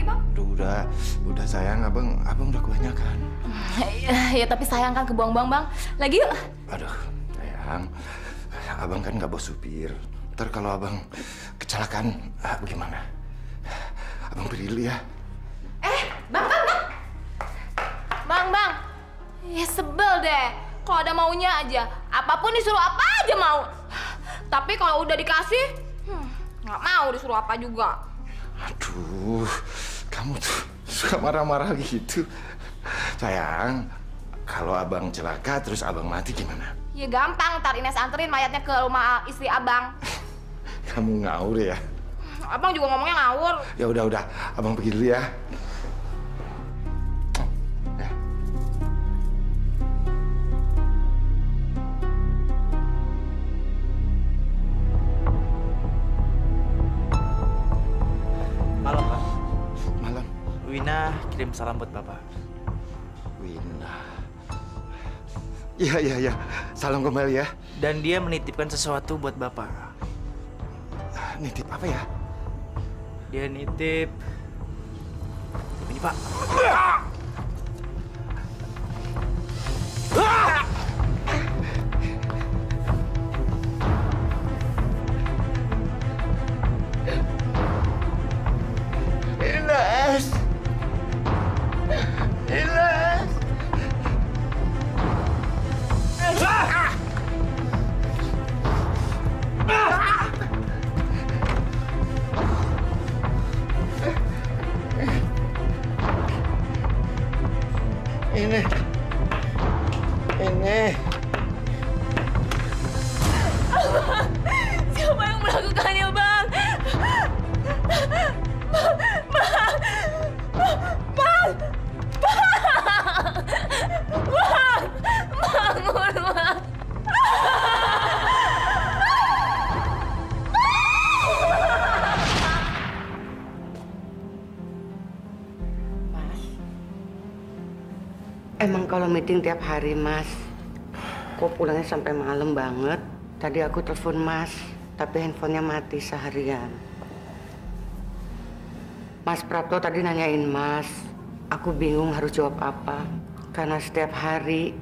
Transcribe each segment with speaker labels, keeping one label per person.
Speaker 1: Bang?
Speaker 2: Udah sayang, abang udah kebanyakan.
Speaker 1: Ya tapi sayang kan kebuang-buang, Bang. Lagi yuk.
Speaker 2: Aduh, sayang. Abang kan nggak bawa supir. Ntar kalau abang kecelakaan, bagaimana? Abang pergi dulu ya.
Speaker 1: Bang. Bang. Ya sebel deh. Kalau ada maunya aja. Apapun disuruh apa aja mau. Tapi kalau udah dikasih, nggak mau disuruh apa juga.
Speaker 2: Aduh, kamu tuh suka marah-marah gitu. Sayang, kalau abang celaka terus abang mati gimana?
Speaker 1: Ya gampang, ntar Ines anterin mayatnya ke rumah istri abang.
Speaker 2: Kamu ngawur ya?
Speaker 1: Abang juga ngomongnya ngawur.
Speaker 2: Ya udah, abang pergi dulu ya.
Speaker 3: Malam, Pak.
Speaker 2: Malam.
Speaker 3: Wina kirim salam buat Bapak.
Speaker 2: Wina. Iya. Salam kembali ya.
Speaker 3: Dan dia menitipkan sesuatu buat Bapak.
Speaker 2: Nitip apa ya?
Speaker 3: Dia nitip ini, Pak.
Speaker 2: Ines. Ini.
Speaker 1: Siapa yang melakukannya, Bang? Bangun, Bang.
Speaker 4: Emang kalau meeting tiap hari, Mas. Kok pulangnya sampai malam banget? Tadi aku telepon Mas, tapi handphonenya mati seharian. Mas Prapto tadi nanyain Mas. Aku bingung harus jawab apa. Karena setiap hari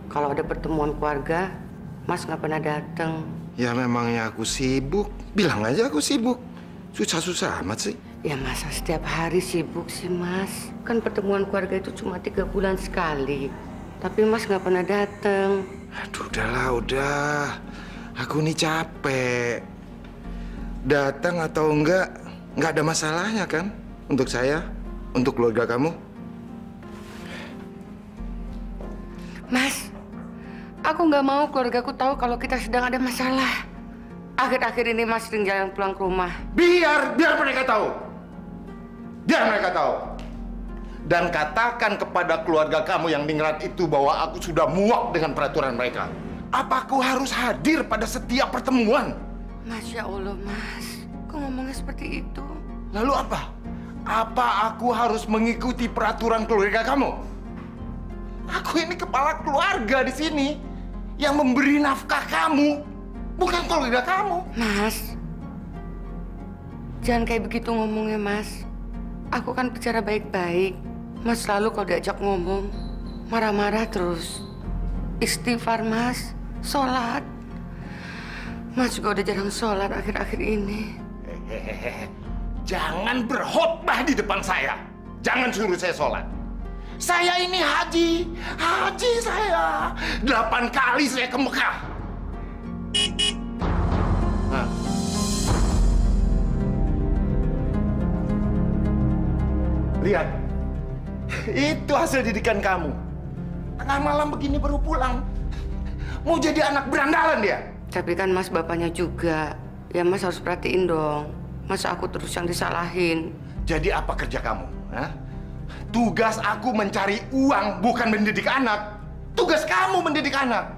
Speaker 4: kalau ada pertemuan keluarga, Mas nggak pernah datang.
Speaker 2: Ya memangnya aku sibuk. Bilang aja aku sibuk. Susah-susah amat sih.
Speaker 4: Ya masa setiap hari sibuk sih, Mas. Kan pertemuan keluarga itu cuma 3 bulan sekali. Tapi Mas nggak pernah datang.
Speaker 2: Aduh, udah. Aku nih capek. Datang atau enggak ada masalahnya kan? Untuk saya, untuk keluarga kamu.
Speaker 4: Mas, aku nggak mau keluargaku tahu kalau kita sedang ada masalah. Akhir-akhir ini Mas sering jarang pulang ke rumah.
Speaker 2: Biar mereka tahu. Dan katakan kepada keluarga kamu yang ningrat itu bahwa aku sudah muak dengan peraturan mereka. Apa aku harus hadir pada setiap pertemuan?
Speaker 4: Masya Allah, Mas. Kok ngomongnya seperti itu?
Speaker 2: Lalu apa? Apa aku harus mengikuti peraturan keluarga kamu? Aku ini kepala keluarga di sini yang memberi nafkah kamu, bukan keluarga kamu.
Speaker 4: Mas, jangan kayak begitu ngomongnya, Mas. Aku kan bicara baik-baik. Mas selalu kalau diajak ngomong, marah-marah terus. Istighfar, Mas. Sholat. Mas juga udah jarang sholat akhir-akhir ini.
Speaker 2: Jangan berkhotbah di depan saya. Jangan suruh saya sholat. Saya ini haji saya. 8 kali saya ke Mekah. Nah. Lihat, itu hasil didikan kamu. Tengah malam begini baru pulang. Mau jadi anak berandalan dia.
Speaker 4: Tapi kan Mas bapaknya juga. Ya Mas harus perhatiin dong. Masa aku terus yang disalahin?
Speaker 2: Jadi apa kerja kamu? Hah? Tugas aku mencari uang, bukan mendidik anak. Tugas kamu mendidik anak.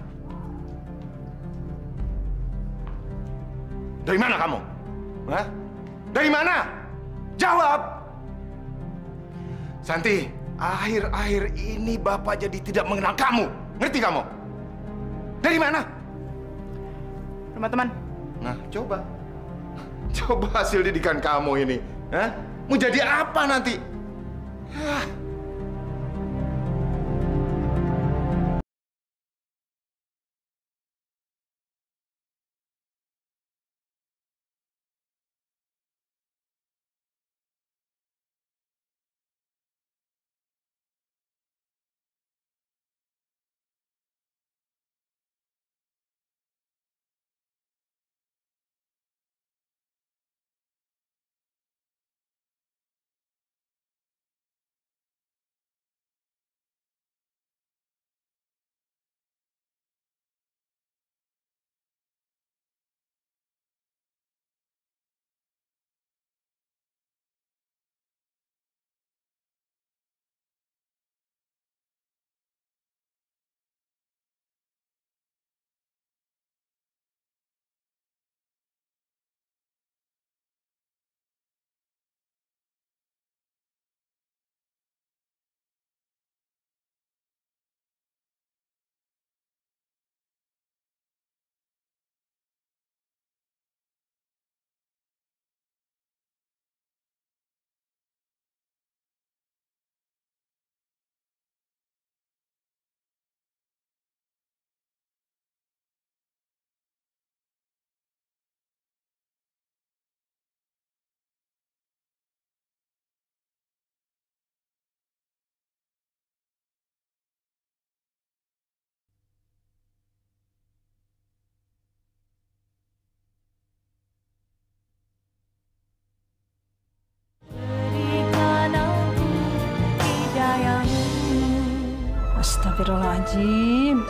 Speaker 2: Dari mana kamu? Hah? Dari mana? Jawab! Santi, akhir-akhir ini Bapak jadi tidak mengenal kamu. Ngerti kamu? Dari mana?
Speaker 3: Teman-teman.
Speaker 2: Nah, coba. Coba hasil didikan kamu ini. Hah? Mau jadi apa nanti?
Speaker 5: Astagfirullahaladzim,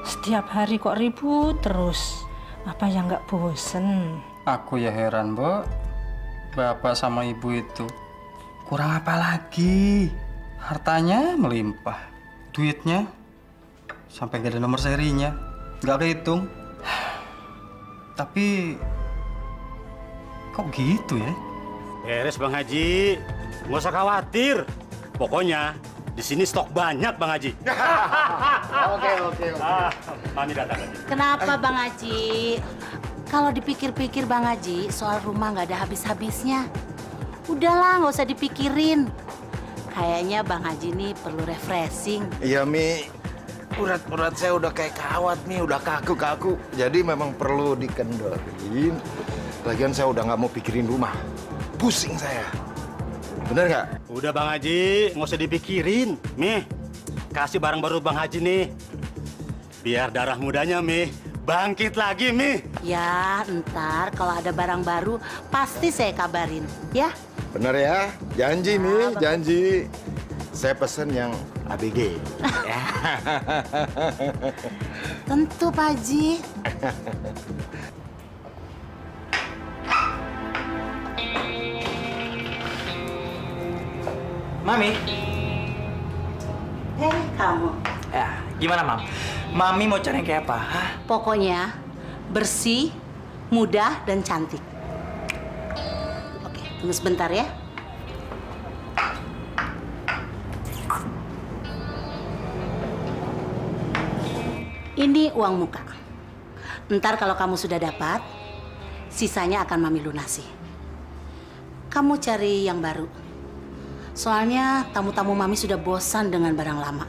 Speaker 5: setiap hari kok ribut terus. Apa yang nggak bosen?
Speaker 6: Aku ya heran, Mbok. Bapak sama ibu itu kurang apa lagi? Hartanya melimpah, duitnya sampai gak ada nomor serinya, nggak kehitung. Tapi kok gitu ya?
Speaker 7: Beres Bang Haji, nggak usah khawatir. Pokoknya di sini stok banyak Bang Haji.
Speaker 2: Oke.
Speaker 7: Mami datang lagi.
Speaker 8: Kenapa Bang Haji? Kalau dipikir-pikir Bang Haji, soal rumah nggak ada habis-habisnya. Udahlah, nggak usah dipikirin. Kayaknya Bang Haji nih perlu refreshing.
Speaker 2: Iya, Mi. Urat-urat saya udah kayak kawat, Mi. Udah kaku-kaku. Jadi memang perlu dikendorin. Lagian saya udah nggak mau pikirin rumah. Pusing saya. Bener nggak?
Speaker 7: Udah Bang Haji, nggak usah dipikirin. Mi, kasih barang baru Bang Haji nih. Biar darah mudanya, Mi, bangkit lagi, Mi.
Speaker 8: Ya, ntar kalau ada barang baru, pasti saya kabarin, ya.
Speaker 2: Bener ya? Janji, Mi. Janji. Saya pesen yang ABG.
Speaker 8: Tentu, Pak Haji.
Speaker 3: Mami.
Speaker 8: Hei, kamu.
Speaker 3: Ya, gimana, Mam? Mami mau cari yang kayak apa? Hah?
Speaker 8: Pokoknya bersih, mudah, dan cantik. Oke, tunggu sebentar ya. Ini uang muka. Ntar kalau kamu sudah dapat, sisanya akan Mami lunasi. Kamu cari yang baru. Soalnya tamu-tamu Mami sudah bosan dengan barang lama.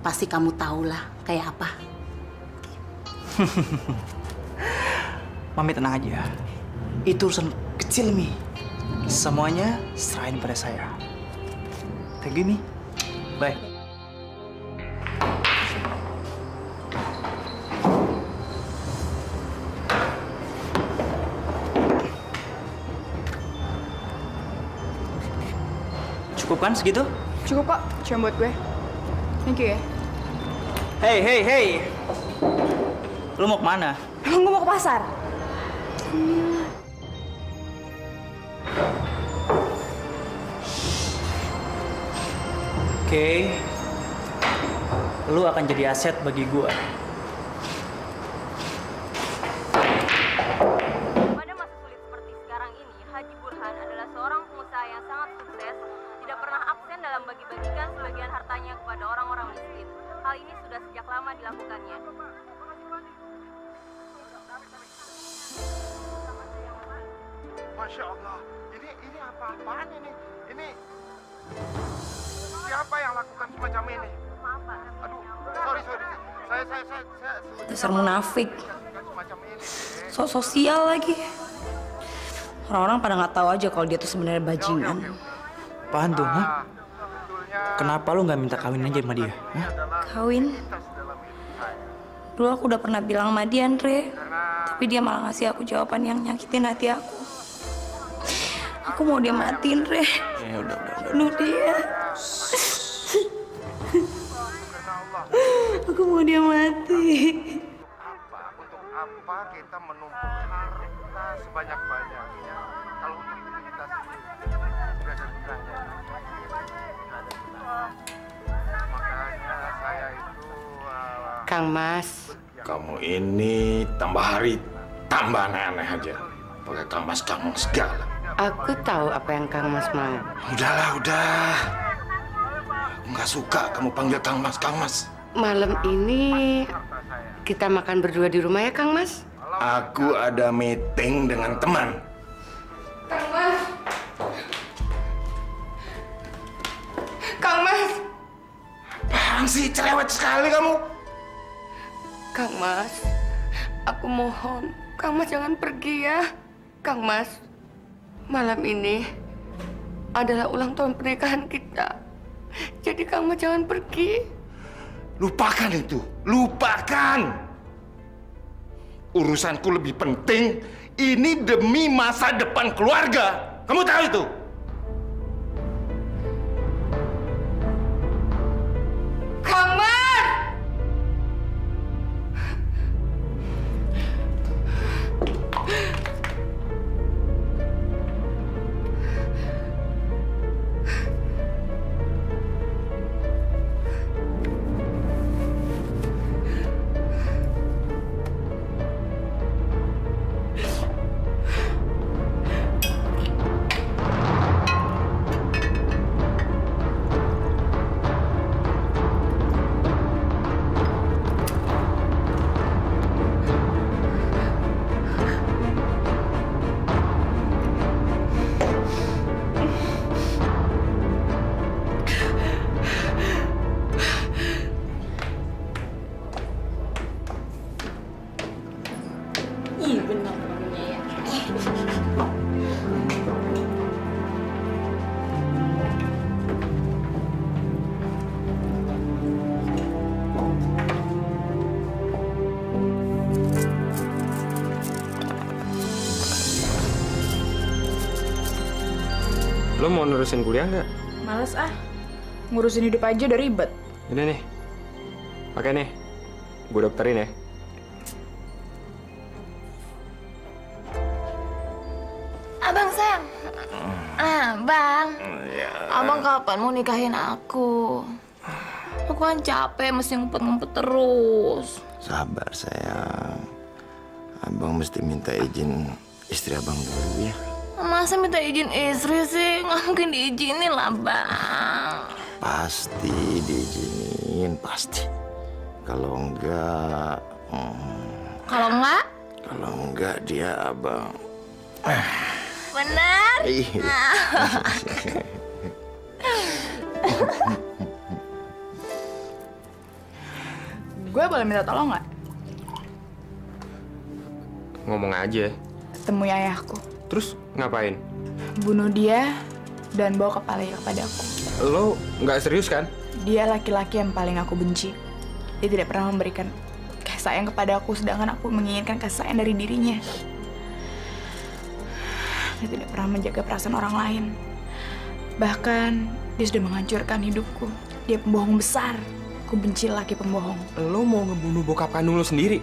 Speaker 8: Pasti kamu tahulah kayak apa.
Speaker 3: Mami tenang aja. Itu urusan kecil, Mi. Semuanya serahin pada saya. Thank you, Mi. Bye. Cukup kan segitu?
Speaker 1: Cukup kok, cuma buat gue. Thank you ya.
Speaker 3: Hey. Lu mau kemana?
Speaker 1: Emang gue mau ke pasar?
Speaker 3: Oke. Lu akan jadi aset bagi gua.
Speaker 1: Pada masa sulit seperti sekarang ini, Haji Burhan adalah seorang pengusaha yang sangat sukses, tidak pernah absen dalam bagi-bagikan sebagian hartanya kepada orang-orang miskin. Hal ini sudah sejak lama dilakukannya.
Speaker 2: Masya Allah, ini apa-apaan ini? Ini melakukan semacam ini. Aduh, sorry. Saya
Speaker 1: Dasar munafik.
Speaker 2: semacam ini.
Speaker 1: So sosial lagi. Orang-orang pada nggak tahu aja kalau dia tuh sebenarnya bajingan.
Speaker 3: Apaan tuh, ha? Kenapa lu nggak minta kawin aja sama dia? Hah?
Speaker 1: Kawin? Dulu aku udah pernah bilang sama dia, Andre. Tapi dia malah ngasih aku jawaban yang nyakitin hati aku. Aku mau dia mati, Andre.
Speaker 3: Udah.
Speaker 1: Bunuh dia. Aku mau dia mati.
Speaker 2: Untuk apa kita menumpuk harta sebanyak-banyaknya kalau untuk diri kita sendiri tidak ada gunanya. Makanya saya itu
Speaker 4: Kang Mas,
Speaker 2: kamu ini tambah hari tambah aneh-aneh aja. Pakai Kang Mas segala.
Speaker 4: aku tahu apa yang Kang Mas mau.
Speaker 2: Udahlah. Aku nggak suka kamu panggil Kang Mas.
Speaker 4: Malam ini kita makan berdua di rumah ya, Kang Mas?
Speaker 2: Aku ada meeting dengan teman.
Speaker 4: Kang Mas! Kang Mas!
Speaker 2: Apaan sih, cerewet sekali kamu?
Speaker 4: Kang Mas, aku mohon, Kang Mas jangan pergi ya. Kang Mas, malam ini adalah ulang tahun pernikahan kita. Jadi Kang Mas jangan pergi.
Speaker 2: Lupakan itu, lupakan. Urusanku lebih penting. Ini demi masa depan keluarga. Kamu tahu itu?
Speaker 4: Kang Mas!
Speaker 1: Ih, benar namanya ya.
Speaker 9: Lo mau nerusin kuliah nggak?
Speaker 10: Males ah, ngurusin hidup aja udah ribet.
Speaker 9: Ini nih, pakai nih, gue daftarin ya.
Speaker 11: Abang sayang. Bang. Abang kapan mau nikahin aku? Aku kan capek mesti ngumpet-ngumpet terus.
Speaker 2: Sabar sayang. Abang mesti minta izin istri abang dulu ya.
Speaker 11: Masa minta izin istri sih? Nggak mungkin diizinin lah, Bang.
Speaker 2: Pasti diizinin, pasti. Kalau enggak...
Speaker 11: Kalau enggak?
Speaker 2: Kalau enggak dia abang...
Speaker 11: Benar?
Speaker 10: Gue boleh minta tolong nggak?
Speaker 9: Ngomong aja.
Speaker 10: Temui ayahku,
Speaker 9: Terus ngapain?
Speaker 10: bunuh dia, dan bawa kepalanya kepadaku.
Speaker 9: Lo nggak serius kan?
Speaker 10: Dia laki-laki yang paling aku benci. Dia tidak pernah memberikan kasih sayang kepadaku, sedangkan aku menginginkan kasih sayang dari dirinya. Dia tidak pernah menjaga perasaan orang lain. Bahkan, dia sudah menghancurkan hidupku. Dia pembohong besar. Aku benci laki pembohong.
Speaker 9: Lo mau ngebunuh bokap kandung lo sendiri?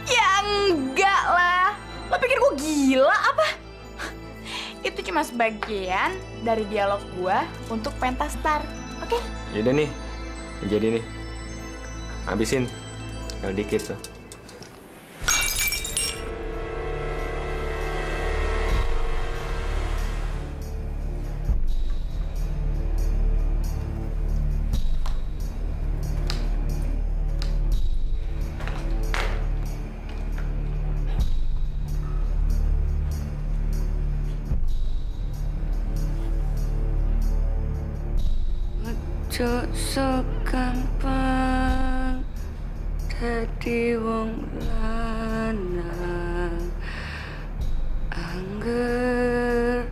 Speaker 10: Ya enggak lah. Lo pikir gue gila apa? Itu cuma sebagian dari dialog gue untuk pentas star. Oke?
Speaker 9: Yaudah nih, jadi nih. Habisin. Tinggal dikit tuh.
Speaker 4: Ojo segampang dadi wong lanang. Angger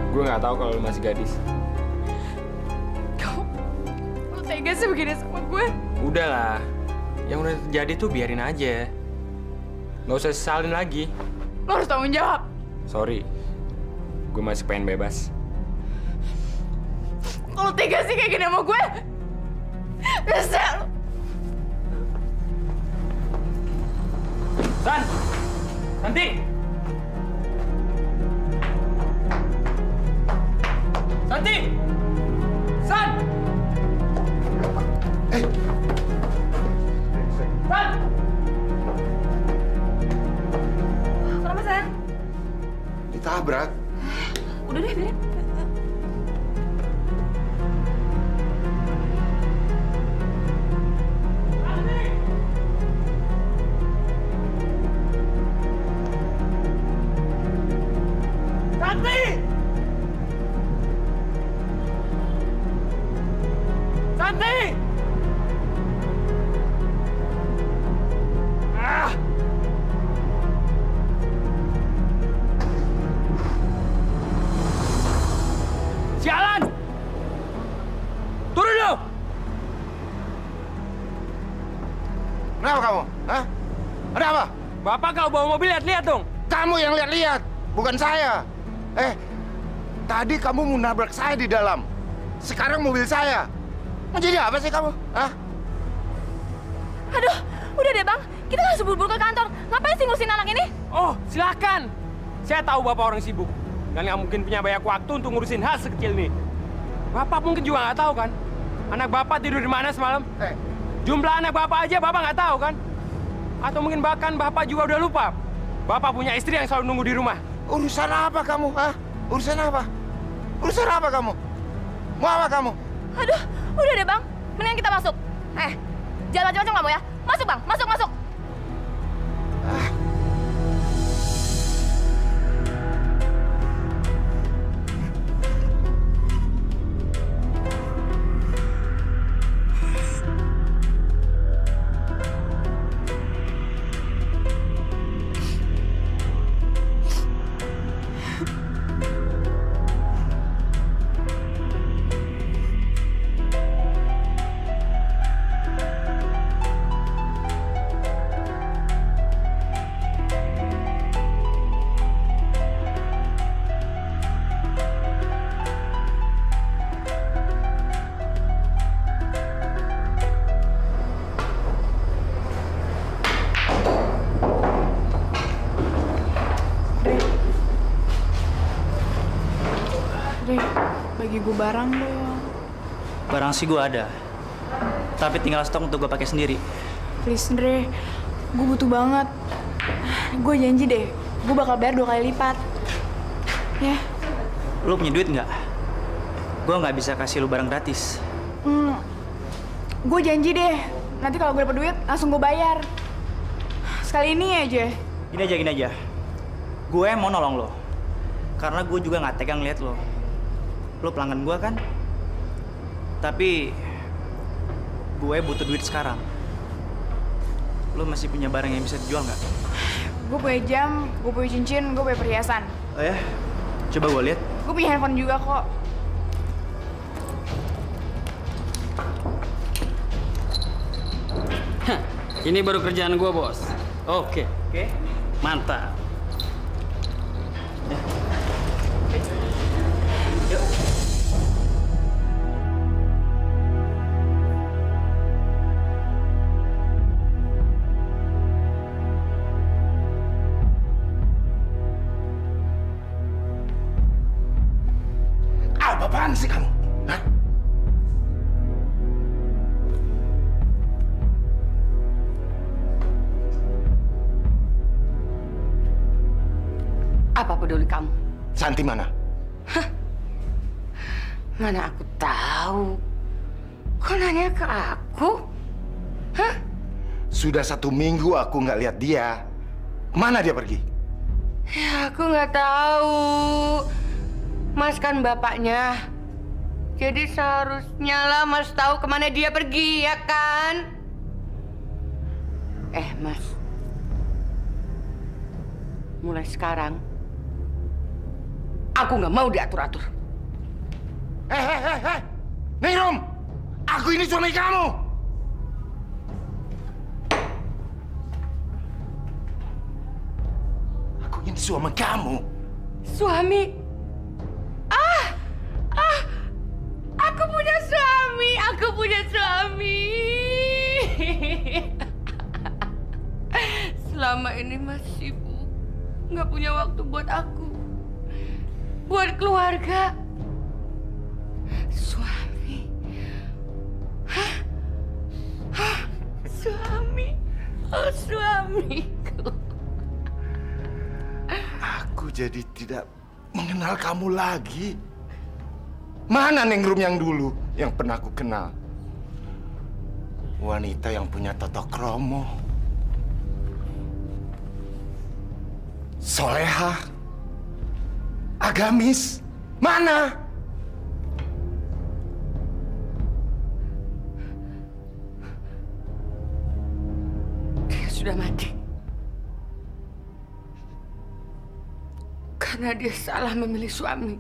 Speaker 9: Gue nggak tahu kalau lu masih gadis.
Speaker 10: Lu tega sih begini sama gue?
Speaker 9: Udahlah, yang udah terjadi tuh biarin aja. Nggak usah sesalin lagi.
Speaker 10: Lo harus tanggung jawab.
Speaker 9: Sorry, gue masih pengen bebas.
Speaker 10: Kalau tega sih kayak gini sama gue? Bisa.
Speaker 9: San! Santi! Santi! San! San!
Speaker 1: Kenapa, San?
Speaker 2: Ditabrak.
Speaker 1: Udah deh, biarin.
Speaker 9: Santi! Santi! Ah! Sialan! Turun dulu!
Speaker 2: Kenapa kamu? Hah? Ada apa?
Speaker 9: Bapak kalau bawa mobil lihat-lihat dong.
Speaker 2: Kamu yang lihat-lihat, bukan saya. Tadi kamu mau nabrak saya di dalam. Sekarang mobil saya. Mau jadi apa sih kamu? Hah?
Speaker 1: Aduh, udah deh bang. Kita kan buru-buru ke kantor. Ngapain sih ngurusin anak ini?
Speaker 9: Oh, silakan. Saya tahu Bapak orang sibuk. Dan nggak mungkin punya banyak waktu untuk ngurusin hal sekecil ini. Bapak mungkin juga nggak tahu kan? Anak Bapak tidur di mana semalam? Jumlah anak Bapak aja Bapak nggak tahu kan? Atau mungkin bahkan Bapak juga udah lupa. Bapak punya istri yang selalu nunggu di rumah.
Speaker 2: Urusan apa kamu? Hah? Urusan apa? Urusan apa kamu? Mau apa kamu?
Speaker 1: Aduh, udah deh bang. Mendingan kita masuk. Jangan macam-macam kamu ya. Masuk bang, masuk, masuk.
Speaker 10: Bagi gue barang dong.
Speaker 3: Barang sih gue ada, tapi tinggal stok untuk gue pakai sendiri.
Speaker 10: Please Dre, gue butuh banget. Gue janji deh, gue bakal bayar 2 kali lipat. Ya.
Speaker 3: Lu punya duit nggak? Gue nggak bisa kasih lu barang gratis.
Speaker 10: Gue janji deh, nanti kalau gue dapet duit langsung gue bayar. Sekali ini aja.
Speaker 3: Gini aja. Gue mau nolong lo, karena gue juga nggak tega ngeliat lo. Lo pelanggan gue kan? Tapi gue butuh duit sekarang. Lo masih punya barang yang bisa dijual nggak?
Speaker 10: Gue punya jam, gue punya cincin, gue punya perhiasan.
Speaker 3: Oh ya? Coba gue lihat.
Speaker 10: Gue punya handphone juga kok.
Speaker 12: Ini baru kerjaan gua, Bos. Oke. Mantap.
Speaker 3: Yuk.
Speaker 2: Apaan sih kamu? Hah?
Speaker 4: Apa peduli kamu?
Speaker 2: Santi mana?
Speaker 4: Mana aku tahu. Kok nanya ke aku? Hah?
Speaker 2: Sudah 1 minggu aku nggak lihat dia. Kemana dia pergi?
Speaker 4: Ya, aku nggak tahu. Mas kan bapaknya. Jadi seharusnya lah Mas tahu kemana dia pergi, ya kan? Mas. Mulai sekarang, aku nggak mau diatur-atur.
Speaker 2: Ningrum! Aku ini suami kamu! Aku ini suami kamu.
Speaker 4: Suami? Aku punya suami! Aku punya suami! Selama ini Mas sibuk. Nggak punya waktu buat aku. Buat keluarga. Suami. Suami. Oh, suamiku.
Speaker 2: Aku jadi tidak mengenal kamu lagi. Mana Ningrum yang dulu, yang pernah aku kenal? Wanita yang punya toto kromo. Solehah. Agamis. Mana?
Speaker 4: Dia sudah mati. Karena dia salah memilih suami.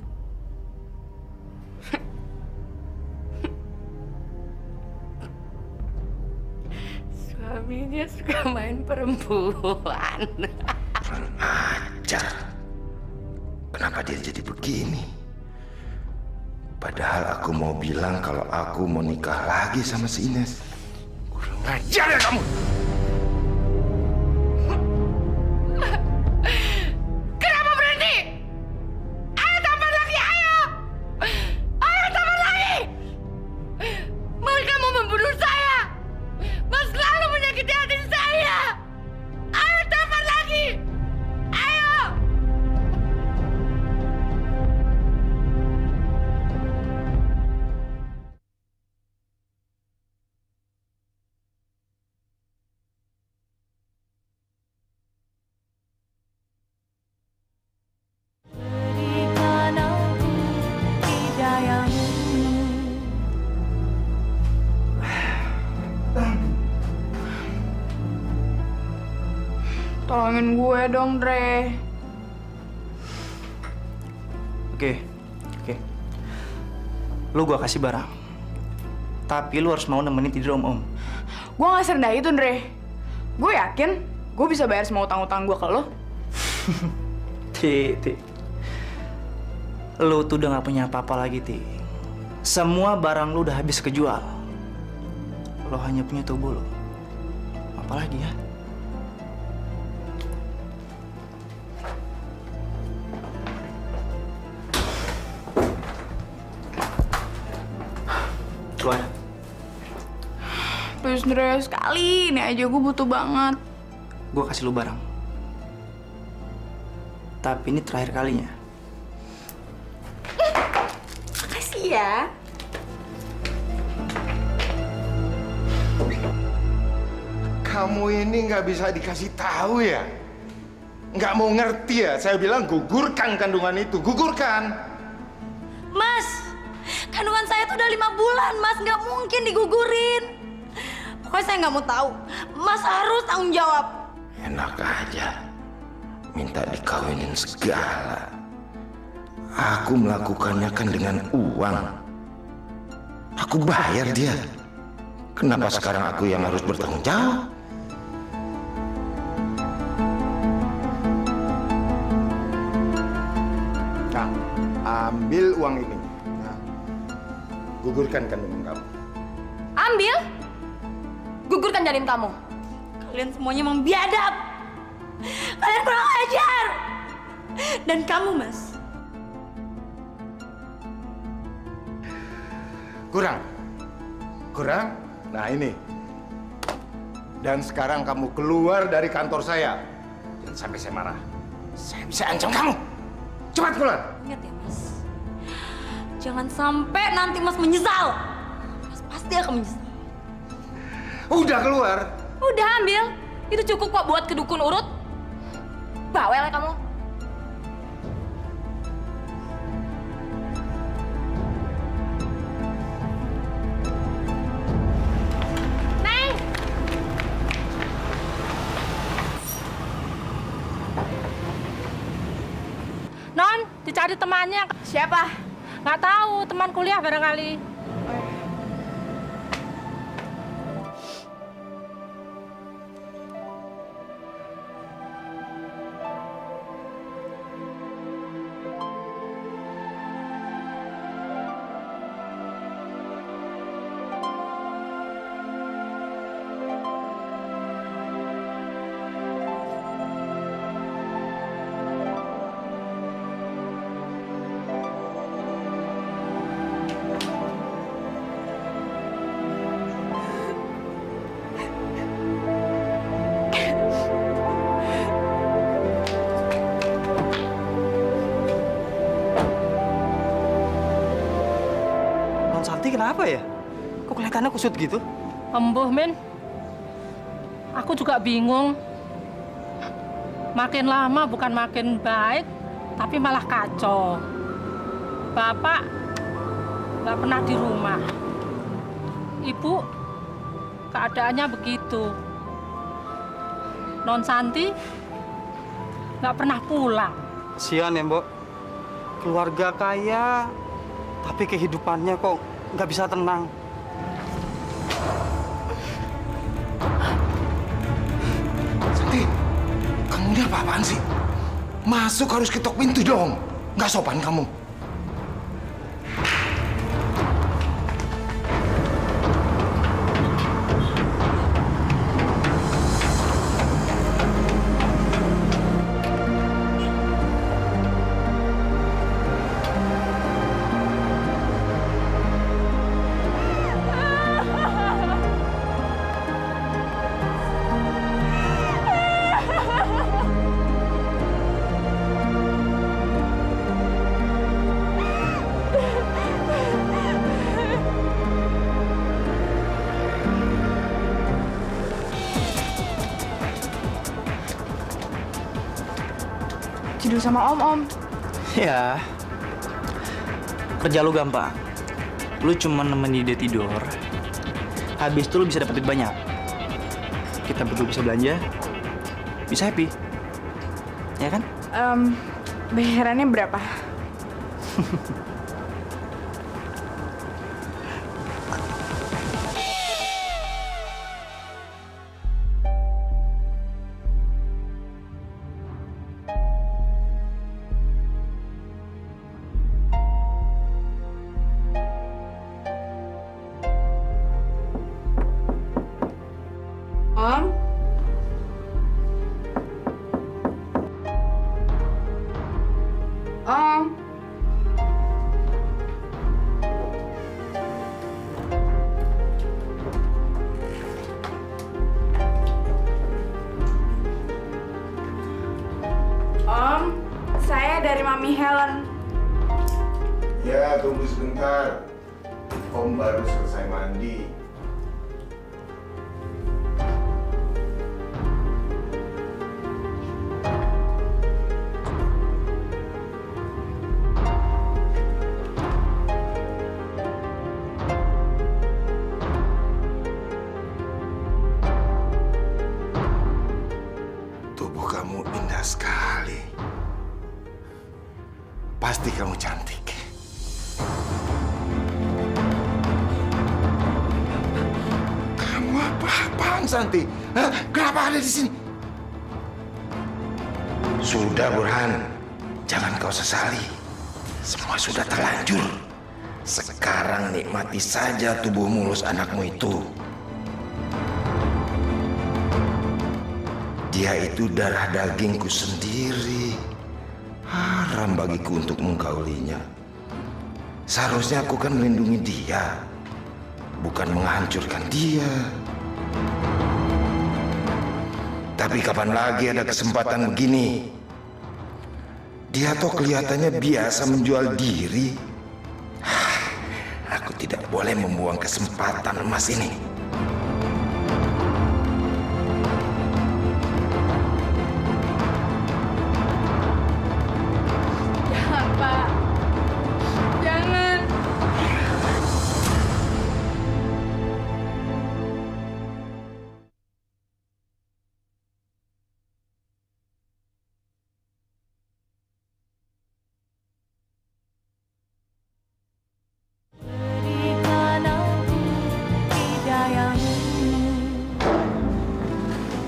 Speaker 4: Suaminya suka main perempuan.
Speaker 2: Kurang ajar. Kenapa dia jadi begini? Padahal aku mau bilang kalau aku mau nikah lagi sama si Ines. Kurang ajar ya kamu!
Speaker 4: Kenapa berhenti? Ayo tampar lagi, ayo! Ayo tampar lagi! Mas kamu membunuh saya! Mas selalu menyakiti hati saya! Ayo tampar lagi! Ayo!
Speaker 10: Tolongin gue dong, Dre.
Speaker 3: Oke. Lu gua kasih barang. Tapi lu harus mau nemenin tidur om-om.
Speaker 10: Gue gak serendah itu, Dre. Gue yakin gue bisa bayar semua utang-utang gue ke lo.
Speaker 3: Ti. Lu tuh udah gak punya apa-apa lagi, Ti. Semua barang lu udah habis kejual. Lo hanya punya tubuh lo. Apalagi ya? Keluar.
Speaker 10: Please, Dre, sekali ini aja gue butuh banget.
Speaker 3: Gue kasih lu barang. Tapi ini terakhir kalinya.
Speaker 10: Makasih ya.
Speaker 2: Kamu ini nggak bisa dikasih tahu ya? Nggak mau ngerti ya? Saya bilang gugurkan kandungan itu, gugurkan.
Speaker 1: Mas, kandungan saya tuh udah 5 bulan, Mas. Nggak mungkin digugurin. Pokoknya saya nggak mau tahu. Mas harus tanggung jawab.
Speaker 2: Enak aja. Minta dikawinin segala. Aku melakukannya kan dengan uang. Aku bayar dia. Kenapa sekarang aku yang harus bertanggung jawab? Ambil uang ini. Nah, gugurkan kandungan kamu.
Speaker 1: Ambil? Gugurkan janin kamu. Kalian semuanya emang biadab. Kalian kurang ajar. Dan kamu, Mas.
Speaker 2: Kurang? Nah ini. Dan sekarang kamu keluar dari kantor saya. Jangan sampai saya marah. Saya bisa ancam kamu. Cepat keluar.
Speaker 1: Ingat ya, Mas. Jangan sampai nanti Mas menyesal. Mas pasti akan menyesal.
Speaker 2: Udah keluar.
Speaker 1: Udah ambil. Itu cukup kok buat kedukun urut. Bawel ya kamu.
Speaker 5: Non, dicari temannya.
Speaker 10: Siapa?
Speaker 5: Nggak tahu, teman kuliah barangkali.
Speaker 3: Kenapa ya? Kok kelihatannya kusut gitu?
Speaker 5: Embuh, Min. Aku juga bingung. Makin lama bukan makin baik, tapi malah kacau. Bapak nggak pernah di rumah. Ibu keadaannya begitu. Non Santi nggak pernah pulang.
Speaker 6: Sian ya, Mbok. Keluarga kaya, tapi kehidupannya kok nggak bisa tenang.
Speaker 2: Santi, kamu ini apa-apaan sih? Masuk harus ketok pintu dong. Nggak sopan kamu.
Speaker 10: Tidur sama Om.
Speaker 3: Ya, kerja lu gampang. Lu cuma nemenin dia tidur. Habis itu lu bisa dapat duit banyak. Kita berdua bisa belanja, bisa happy. Ya kan?
Speaker 10: Bayarannya berapa? Saya dari Mami Helen.
Speaker 2: Ya, tunggu sebentar. Om baru selesai mandi. Tubuh kamu indah sekali. Pasti kamu cantik. Kamu apa-apaan, Santi? Hah? Kenapa ada di sini? Sudah, Burhan. Jangan kau sesali. Semua sudah terlanjur. Sekarang nikmati saja tubuh mulus anakmu itu. Dia itu darah dagingku sendiri. Haram bagiku untuk menggaulinya. Seharusnya aku kan melindungi dia, bukan menghancurkan dia. Tapi kapan lagi ada kesempatan begini? Dia tuh kelihatannya biasa menjual diri. Aku tidak boleh membuang kesempatan emas ini.
Speaker 10: Jangan, Pak. Jangan.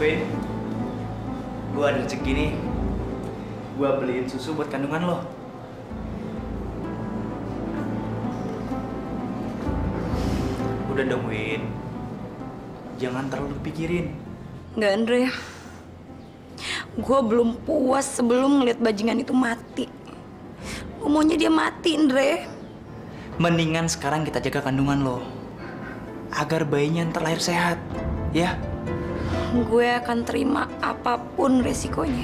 Speaker 3: Vin, gue ada rezeki nih. Gue beliin susu buat kandungan lo. Udah dong, Win. Jangan terlalu pikirin.
Speaker 11: Nggak, Andre. Gue belum puas sebelum ngeliat bajingan itu mati. Gue maunya dia mati, Andre.
Speaker 3: Mendingan sekarang kita jaga kandungan lo, agar bayinya ntar lahir sehat, ya?
Speaker 11: Gue akan terima apapun resikonya.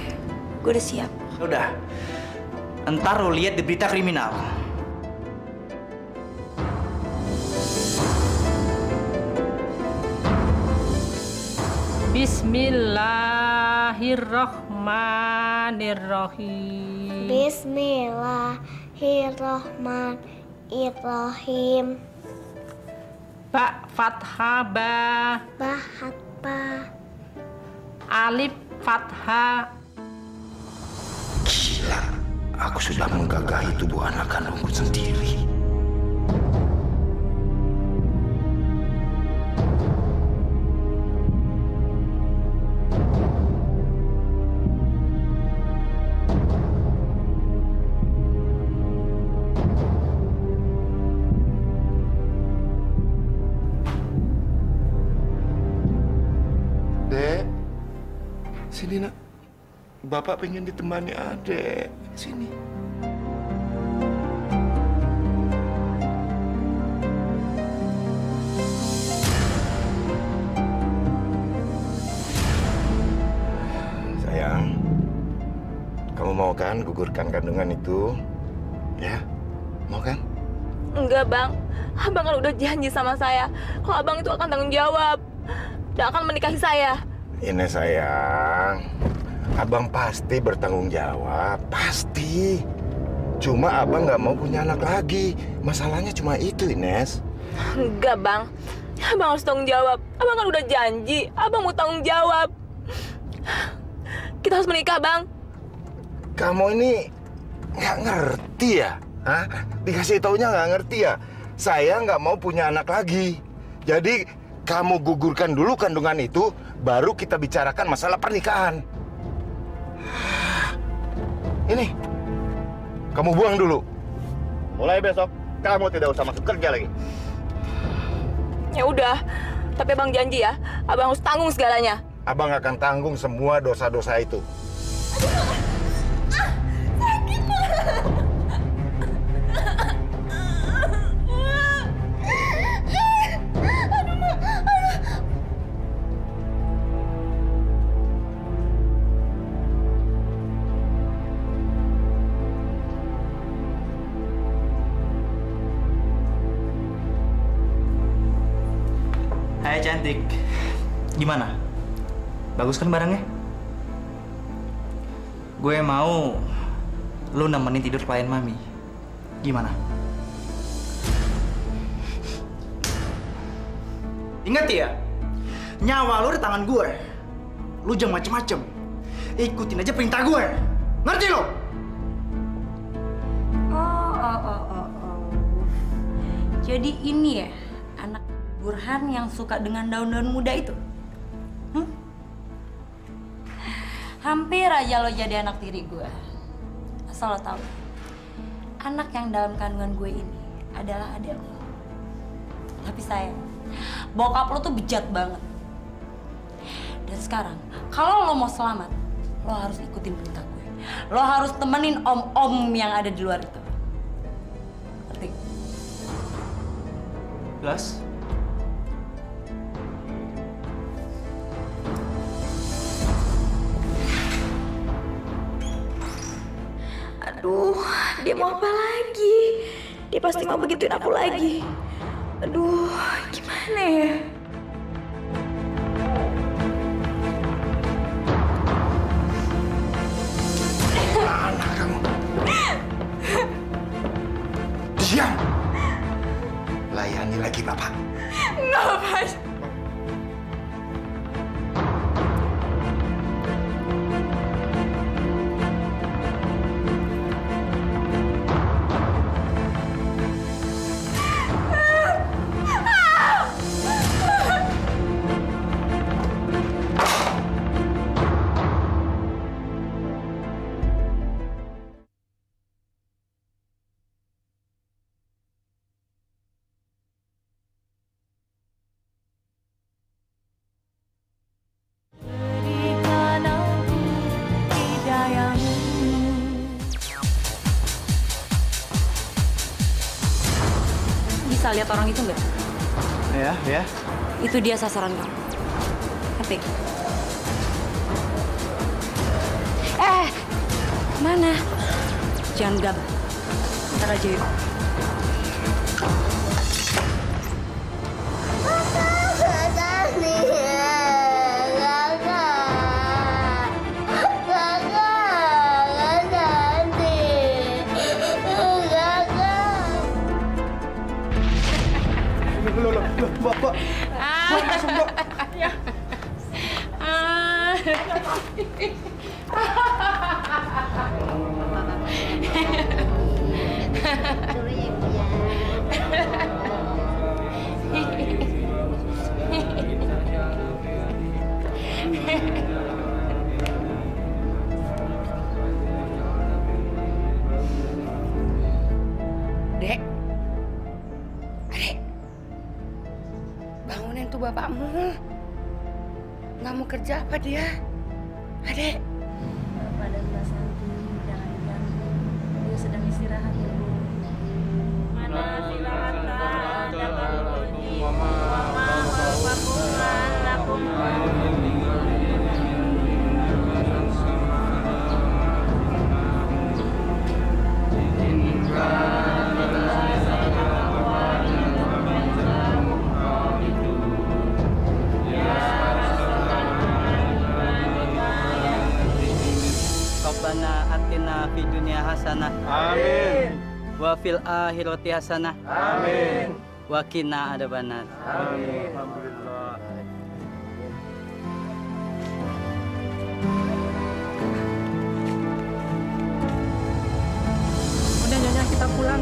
Speaker 11: Gue udah siap.
Speaker 3: Udah. Ntar lo lihat di berita kriminal.
Speaker 13: Bismillahirrahmanirrahim. Bismillahirrahmanirrahim.
Speaker 5: Ba fathah ba.
Speaker 13: Ba hatba.
Speaker 5: Alif fathah.
Speaker 2: Gila, aku sudah menggagahi tubuh anak kandungku sendiri. Sini nak, Bapak pengen ditemani adek. Sini. Sayang, kamu mau kan gugurkan kandungan itu? Ya, mau kan?
Speaker 10: Enggak, Bang. Abang kan udah janji sama saya kalau Abang itu akan tanggung jawab dan akan menikahi saya.
Speaker 2: Ini sayang, Abang pasti bertanggung jawab, pasti. Cuma Abang nggak mau punya anak lagi. Masalahnya cuma itu, Ines.
Speaker 10: Enggak, Bang. Abang harus tanggung jawab. Abang kan udah janji. Abang mau tanggung jawab. Kita harus menikah, Bang.
Speaker 2: Kamu ini nggak ngerti ya? Hah? Dikasih taunya nggak ngerti ya? Saya nggak mau punya anak lagi. Jadi kamu gugurkan dulu kandungan itu, baru kita bicarakan masalah pernikahan. Ini, kamu buang dulu. Mulai besok, kamu tidak usah masuk kerja lagi.
Speaker 10: Ya udah, tapi Abang janji ya, Abang harus tanggung segalanya.
Speaker 2: Abang akan tanggung semua dosa-dosa itu.
Speaker 10: Sakit.
Speaker 3: Hai cantik, gimana? Bagus kan barangnya? Gue mau lu nemenin tidur klien Mami. Gimana? Ingat ya, nyawa lu di tangan gue. Lu jangan macem-macem. Ikutin aja perintah gue. Ngerti lo?
Speaker 11: Oh. Jadi ini ya anak Burhan yang suka dengan daun-daun muda itu? Hampir aja lo jadi anak tiri gue. Asal lo tahu, anak yang dalam kandungan gue ini adalah adik lo. Tapi sayang, bokap lo tuh bejat banget. Dan sekarang, kalau lo mau selamat, lo harus ikutin perintah gue. Lo harus temenin om-om yang ada di luar itu. Ngerti?
Speaker 3: Plus?
Speaker 11: Aduh, dia mau apa lagi? Dia pasti mau begituin aku lagi. Aduh, gimana ya?
Speaker 2: Anak kamu. Diam. Layani lagi Bapak.
Speaker 10: Nggak, Mas.
Speaker 11: Bisa lihat orang itu nggak?
Speaker 3: Ya.
Speaker 11: Itu dia sasaran kamu. Ngerti? Kemana? Jangan gabah. Ntar aja yuk.
Speaker 2: Mbak. Langsung, Mbak.
Speaker 10: Ya.
Speaker 4: Dek. Adek. Bangunin tuh bapakmu. Nggak mau kerja apa dia? Adek.
Speaker 11: Bapak dan Mbak Santi, jangan diganggu. Dia sedang istirahat ya, Bu. Mana silahkan jangan berbunyi.
Speaker 3: Rabbana atina fid dunya hasanah.
Speaker 6: Amin.
Speaker 3: Wa fil akhirati hasanah.
Speaker 6: Amin.
Speaker 3: Wa qina adzabannar.
Speaker 6: Amin. Alhamdulillah.
Speaker 5: Udah Nyonya, kita pulang.